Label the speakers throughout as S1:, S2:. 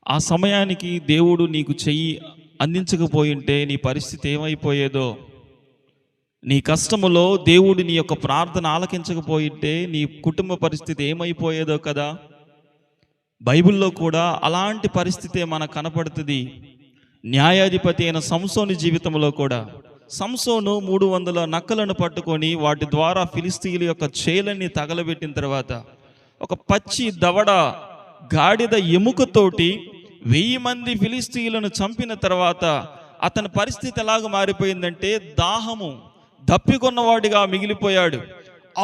S1: ఆ సమయానికి దేవుడు నీకు చెయ్యి అందించకపోయింటే నీ పరిస్థితి ఏమైపోయేదో, నీ కష్టములో దేవుడు నీ యొక్క ప్రార్థన ఆలకించకపోయింటే నీ కుటుంబ పరిస్థితి ఏమైపోయేదో కదా. బైబిల్లో కూడా అలాంటి పరిస్థితే మనకు కనపడుతుంది. న్యాయాధిపతి అయిన సంసోను జీవితంలో కూడా సంసోను 300 నక్కలను పట్టుకొని వాటి ద్వారా ఫిలిస్తీయుల యొక్క చేలన్నీ తగలబెట్టిన తర్వాత ఒక పచ్చి దవడ గాడిద ఎముకతోటి 1000 మంది ఫిలిస్తీయులను చంపిన తర్వాత అతని పరిస్థితి ఎలాగ మారిపోయిందంటే దాహము దప్పికొన్నవాడిగా మిగిలిపోయాడు.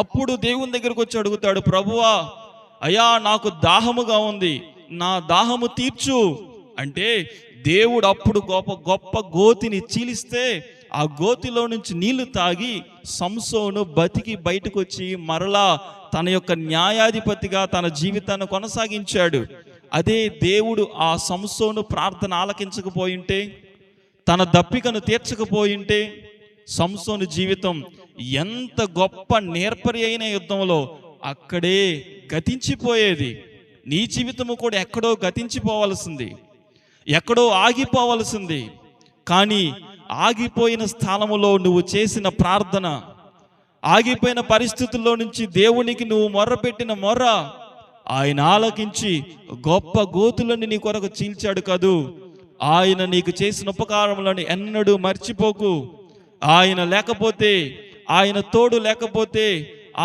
S1: అప్పుడు దేవుని దగ్గరకు వచ్చి అడుగుతాడు, ప్రభువా అయ్యా నాకు దాహముగా ఉంది, నా దాహము తీర్చు అంటే దేవుడు అప్పుడు గొప్ప గోతిని చీలిస్తే ఆ గోతిలో నుంచి నీళ్లు తాగి సంసోను బతికి బయటకు వచ్చి మరలా తన యొక్క న్యాయాధిపతిగా తన జీవితాన్ని కొనసాగించాడు. అదే దేవుడు ఆ సంసోను ప్రార్థన ఆలకించకపోయింటే, తన దప్పికను తీర్చకపోయింటే సంసోను జీవితం ఎంత గొప్ప నేర్పరి అయిన యుద్ధంలో అక్కడే గతించిపోయేది. నీ జీవితము కూడా ఎక్కడో గతించిపోవలసింది, ఎక్కడో ఆగిపోవలసింది. కానీ ఆగిపోయిన స్థలములో నువ్వు చేసిన ప్రార్థన, ఆగిపోయిన పరిస్థితుల్లో నుంచి దేవునికి నువ్వు మొర్రపెట్టిన మొర్ర ఆయన ఆలకించి గొప్ప గోతులను నీ కొరకు చీల్చాడు కదూ. ఆయన నీకు చేసిన ఉపకారములను ఎన్నడూ మర్చిపోకు. ఆయన లేకపోతే, ఆయన తోడు లేకపోతే,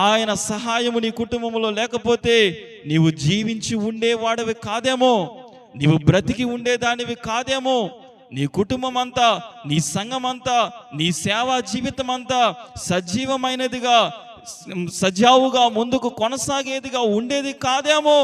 S1: ఆయన సహాయము నీ కుటుంబంలో లేకపోతే నీవు జీవించి ఉండేవాడివి కాదేమో, నీవు బ్రతికి ఉండేదానివి కాదేమో. నీ కుటుంబం అంతా, నీ సంఘం అంతా, నీ సేవా జీవితం అంతా సజీవమైనదిగా, సజావుగా ముందుకు కొనసాగేదిగా ఉండేది కాదేమో.